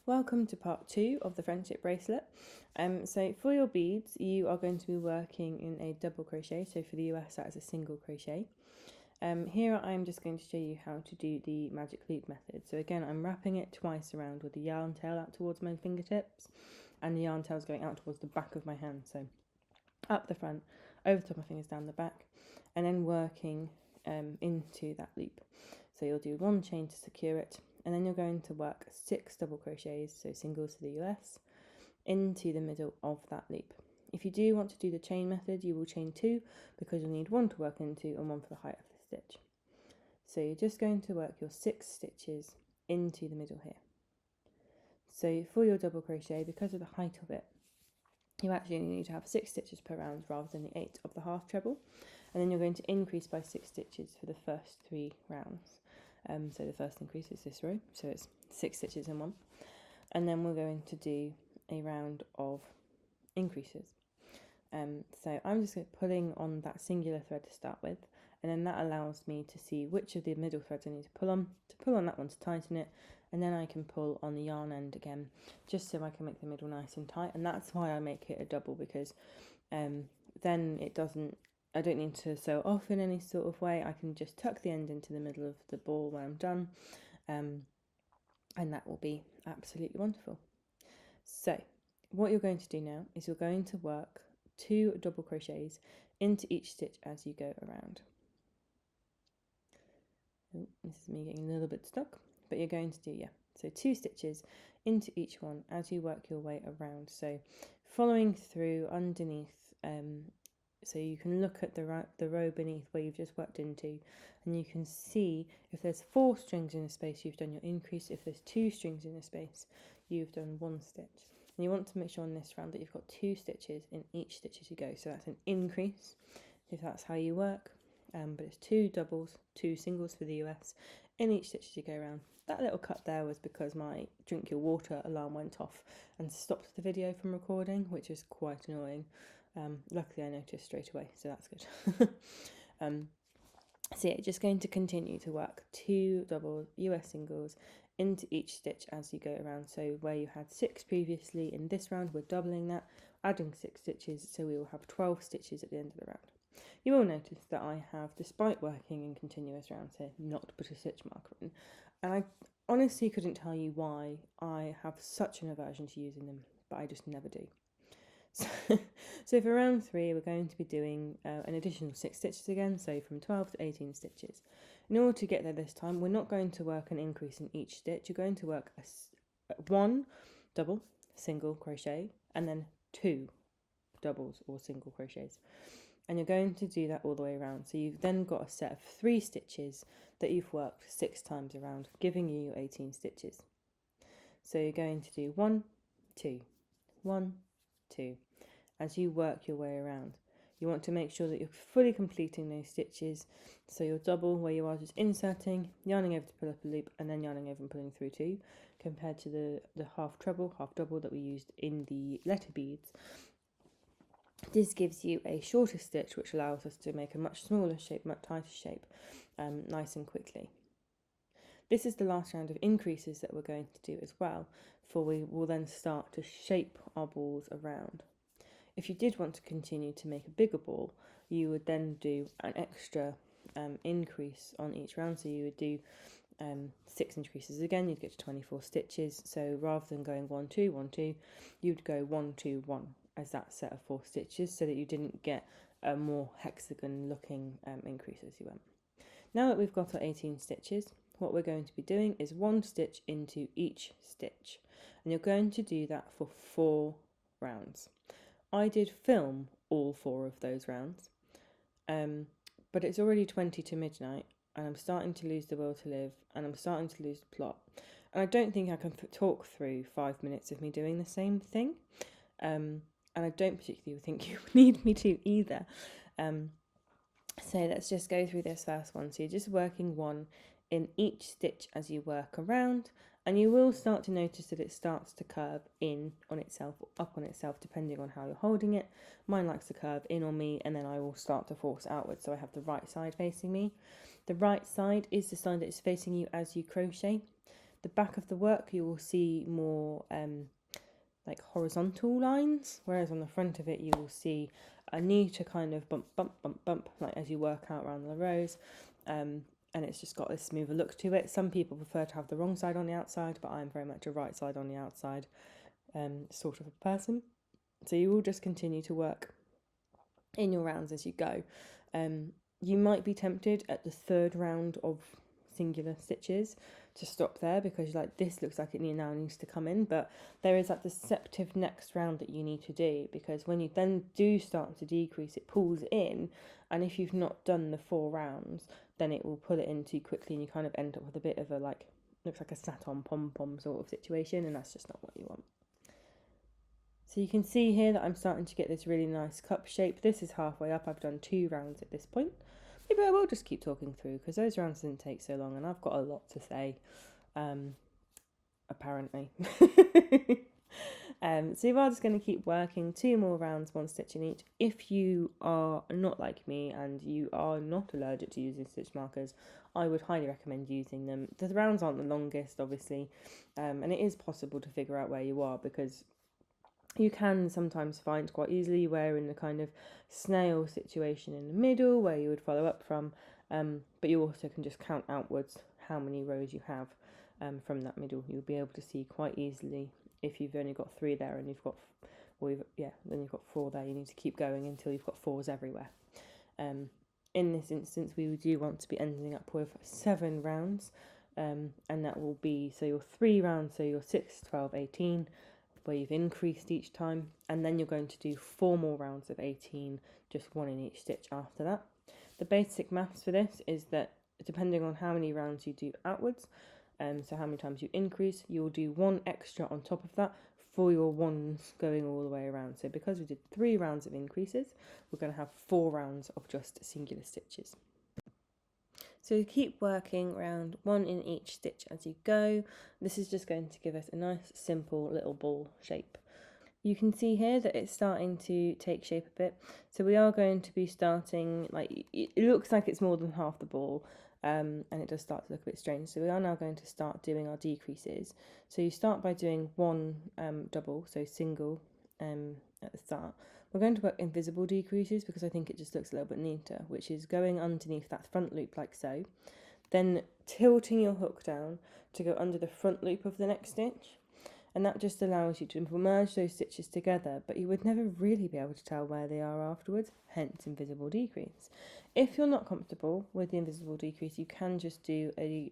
Welcome to part 2 of the friendship bracelet. So for your beads, you are going to be working in a double crochet. So for the US, that is a single crochet. Here I'm just going to show you how to do the magic loop method. So again, I'm wrapping it twice around with the yarn tail out towards my fingertips, and the yarn tail is going out towards the back of my hand. So up the front, over the top of my fingers, down the back, and then working into that loop. So you'll do one chain to secure it, and then you're going to work 6 double crochets, so singles for the US, into the middle of that loop. If you do want to do the chain method, you will chain 2 because you'll need one to work into and one for the height of the stitch. So you're just going to work your 6 stitches into the middle here. So for your double crochet, because of the height of it, you actually need to have 6 stitches per round rather than the 8 of the half treble, and then you're going to increase by 6 stitches for the first 3 rounds. So the first increase is this row, so it's 6 stitches in one, and then we're going to do a round of increases. So I'm just pulling on that singular thread to start with, and then that allows me to see which of the middle threads I need to pull on that one to tighten it, and then I can pull on the yarn end again, just so I can make the middle nice and tight. And that's why I make it a double, because then I don't need to sew off in any sort of way. I can just tuck the end into the middle of the ball when I'm done, and that will be absolutely wonderful. So what you're going to do now is you're going to work 2 double crochets into each stitch as you go around. Oh, this is me getting a little bit stuck, but you're going to do, so 2 stitches into each one as you work your way around. So following through underneath, so you can look at the row beneath where you've just worked into, and you can see if there's 4 strings in a space, you've done your increase. If there's 2 strings in a space, you've done 1 stitch. And you want to make sure on this round that you've got 2 stitches in each stitch as you go. So that's an increase, if that's how you work. But it's 2 doubles, 2 singles for the US in each stitch as you go around. That little cut there was because my drink your water alarm went off and stopped the video from recording, which is quite annoying. Luckily I noticed straight away, so that's good. So yeah, just going to continue to work 2 double US singles into each stitch as you go around. So where you had 6 previously, in this round we're doubling that, adding 6 stitches, so we will have 12 stitches at the end of the round. You will notice that I have, despite working in continuous rounds here, not put a stitch marker in, and I honestly couldn't tell you why. I have such an aversion to using them, but I just never do. So for round 3 we're going to be doing an additional 6 stitches again, so from 12 to 18 stitches. In order to get there this time, we're not going to work an increase in each stitch. You're going to work 1 double single crochet and then 2 doubles or single crochets, and you're going to do that all the way around. So you've then got a set of 3 stitches that you've worked 6 times around, giving you your 18 stitches. So you're going to do 1 2 1 2 as you work your way around. You want to make sure that you're fully completing those stitches. So your double, where you are just inserting, yarning over to pull up a loop, and then yarning over and pulling through 2, compared to the half treble, half double that we used in the letter beads. This gives you a shorter stitch, which allows us to make a much smaller shape, much tighter shape, nice and quickly. This is the last round of increases that we're going to do as well, for we will then start to shape our balls around. If you did want to continue to make a bigger ball, you would then do an extra increase on each round. So you would do 6 increases again, you'd get to 24 stitches. So rather than going 1 2 1 2, you'd go 1 2 1 as that set of 4 stitches, so that you didn't get a more hexagon looking increase as you went. Now that we've got our 18 stitches, what we're going to be doing is 1 stitch into each stitch, and you're going to do that for 4 rounds. I did film all 4 of those rounds, but it's already 20 to midnight, and I'm starting to lose the will to live, and I'm starting to lose the plot, and I don't think I can talk through 5 minutes of me doing the same thing, and I don't particularly think you need me to either. So let's just go through this first one. So you're just working 1 in each stitch as you work around, and you will start to notice that it starts to curve in on itself or up on itself, depending on how you're holding it. Mine likes to curve in on me, and then I will start to force outwards, so I have the right side facing me. The right side is the side that is facing you as you crochet. the back of the work you will see more like horizontal lines, whereas on the front of it you will see a neater kind of bump, bump, bump, bump, like as you work out around the rows. And it's just got a smoother look to it. Some people prefer to have the wrong side on the outside, but I'm very much a right side on the outside sort of a person. So you will just continue to work in your rounds as you go. You might be tempted at the third round of singular stitches to stop there, because like this looks like it now needs to come in, but there is that deceptive next round that you need to do, because when you then do start to decrease, it pulls in, and if you've not done the 4 rounds, then it will pull it in too quickly and you kind of end up with a bit of a like, looks like a sat-on pom-pom sort of situation, and that's just not what you want. So you can see here that I'm starting to get this really nice cup shape. This is halfway up. I've done 2 rounds at this point. Maybe I will just keep talking through, because those rounds didn't take so long and I've got a lot to say, apparently. So you are just going to keep working 2 more rounds, 1 stitch in each. If you are not like me and you are not allergic to using stitch markers, I would highly recommend using them. The rounds aren't the longest, obviously, and it is possible to figure out where you are, because you can sometimes find quite easily where in the kind of snail situation in the middle where you would follow up from, but you also can just count outwards how many rows you have from that middle. You'll be able to see quite easily if you've only got 3 there and you've got, then you've got 4 there. You need to keep going until you've got 4s everywhere. In this instance, we do want to be ending up with 7 rounds, and that will be, so your 3 rounds, so your 6, 12, 18, where you've increased each time, and then you're going to do 4 more rounds of 18, just 1 in each stitch after that. The basic maths for this is that depending on how many rounds you do outwards, so how many times you increase, you'll do 1 extra on top of that for your ones going all the way around. So because we did 3 rounds of increases, we're going to have 4 rounds of just singular stitches. So keep working round 1 in each stitch as you go. This is just going to give us a nice simple little ball shape. You can see here that it's starting to take shape a bit. So we are going to be starting, like, it looks like it's more than half the ball, and it does start to look a bit strange. So we are now going to start doing our decreases. So you start by doing 1 double, so single at the start. We're going to work invisible decreases because I think it just looks a little bit neater, which is going underneath that front loop like so, then tilting your hook down to go under the front loop of the next stitch, and that just allows you to merge those stitches together, but you would never really be able to tell where they are afterwards, hence invisible decrease. If you're not comfortable with the invisible decrease, you can just do a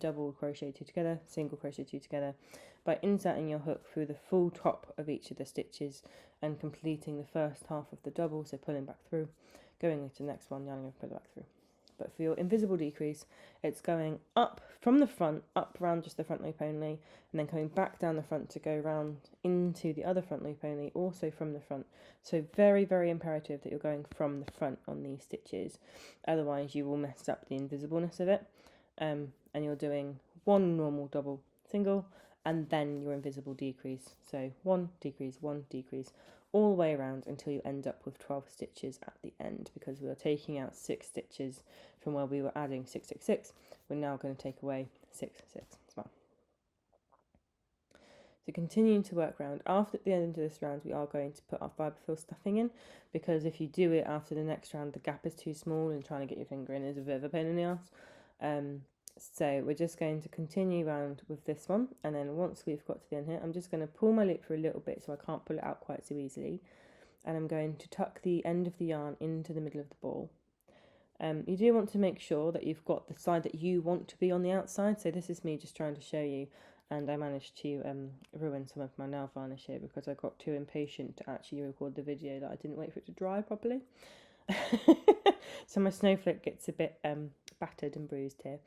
double crochet 2 together, single crochet 2 together, by inserting your hook through the full top of each of the stitches and completing the first half of the double, so pulling back through, going into the next one, yarning over, pull it back through. But for your invisible decrease, it's going up from the front, up round just the front loop only, and then coming back down the front to go round into the other front loop only, also from the front. So very, very imperative that you're going from the front on these stitches, otherwise you will mess up the invisibleness of it. And you're doing 1 normal double single, and then your invisible decrease. So 1 decrease, 1 decrease, all the way around until you end up with 12 stitches at the end, because we are taking out 6 stitches from where we were adding 6, 6, 6. We're now going to take away 6, 6 as well. So continuing to work round. After the end of this round, we are going to put our fibre fill stuffing in, because if you do it after the next round, the gap is too small and trying to get your finger in is a bit of a pain in the ass. So we're just going to continue round with this one, and then once we've got to the end here, I'm just going to pull my loop for a little bit so I can't pull it out quite so easily, and I'm going to tuck the end of the yarn into the middle of the ball. You do want to make sure that you've got the side that you want to be on the outside. So this is me just trying to show you, and I managed to ruin some of my nail varnish here because I got too impatient to actually record the video that I didn't wait for it to dry properly. So my snowflake gets a bit battered and bruised here,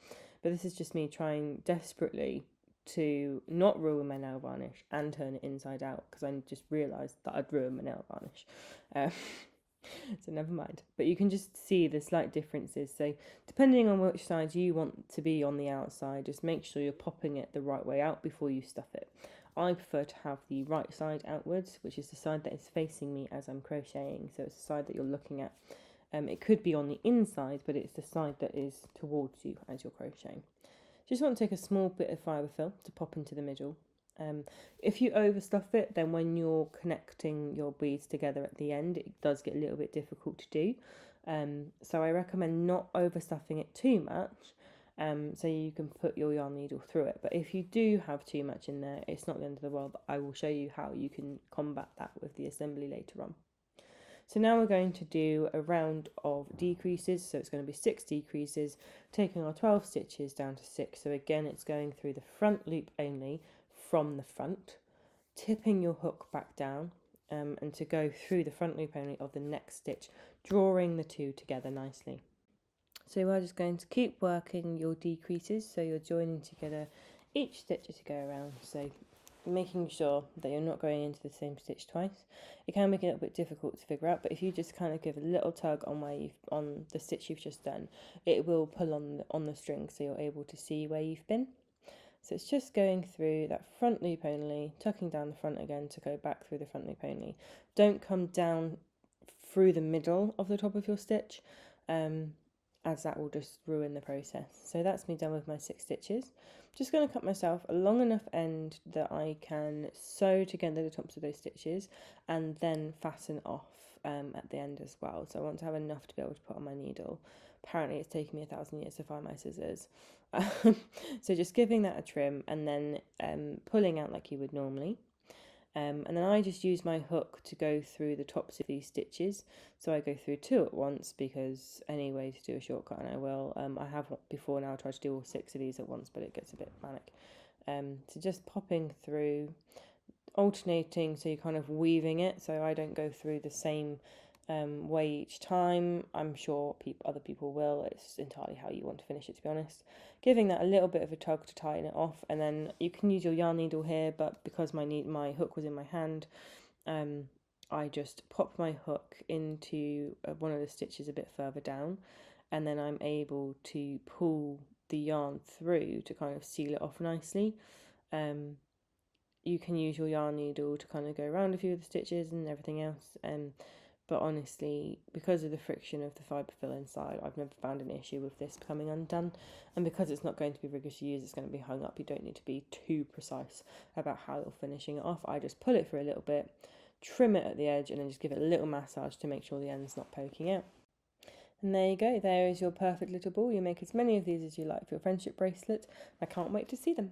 but this is just me trying desperately to not ruin my nail varnish and turn it inside out, because I just realised that I'd ruined my nail varnish. So never mind, but you can just see the slight differences. So depending on which side you want to be on the outside, just make sure you're popping it the right way out before you stuff it. I prefer to have the right side outwards, which is the side that is facing me as I'm crocheting, so it's the side that you're looking at. It could be on the inside, but it's the side that is towards you as you're crocheting. Just want to take a small bit of fibre fill to pop into the middle. If you overstuff it, then when you're connecting your beads together at the end, it does get a little bit difficult to do. So I recommend not overstuffing it too much, so you can put your yarn needle through it. But if you do have too much in there, it's not the end of the world, but I will show you how you can combat that with the assembly later on. So now we're going to do a round of decreases, so it's going to be 6 decreases, taking our 12 stitches down to 6. So again, it's going through the front loop only from the front, tipping your hook back down, and to go through the front loop only of the next stitch, drawing the two together nicely. So we're just going to keep working your decreases, so you're joining together each stitch as you go around, so making sure that you're not going into the same stitch twice. It can make it a little bit difficult to figure out, but if you just kind of give a little tug on the stitch you've just done, it will pull on the string, so you're able to see where you've been. So it's just going through that front loop only, tucking down the front again to go back through the front loop only. Don't come down through the middle of the top of your stitch, as that will just ruin the process. So that's me done with my 6 stitches. Just going to cut myself a long enough end that I can sew together the tops of those stitches and then fasten off at the end as well. So I want to have enough to be able to put on my needle. Apparently it's taken me 1,000 years to find my scissors. So just giving that a trim and then pulling out like you would normally. And then I just use my hook to go through the tops of these stitches. So I go through 2 at once, because any way to do a shortcut, and I will. I have before now tried to do all 6 of these at once, but it gets a bit manic. So just popping through, alternating, so you're kind of weaving it, so I don't go through the same way each time. I'm sure other people will. It's entirely how you want to finish it, to be honest. Giving that a little bit of a tug to tighten it off, and then you can use your yarn needle here, but because my hook was in my hand, I just pop my hook into one of the stitches a bit further down, and then I'm able to pull the yarn through to kind of seal it off nicely. You can use your yarn needle to kind of go around a few of the stitches and everything else, but honestly, because of the friction of the fibre fill inside, I've never found an issue with this coming undone. And because it's not going to be rigorous to use, it's going to be hung up. You don't need to be too precise about how you're finishing it off. I just pull it for a little bit, trim it at the edge, and then just give it a little massage to make sure the end's not poking out. And there you go. There is your perfect little ball. You make as many of these as you like for your friendship bracelet. I can't wait to see them.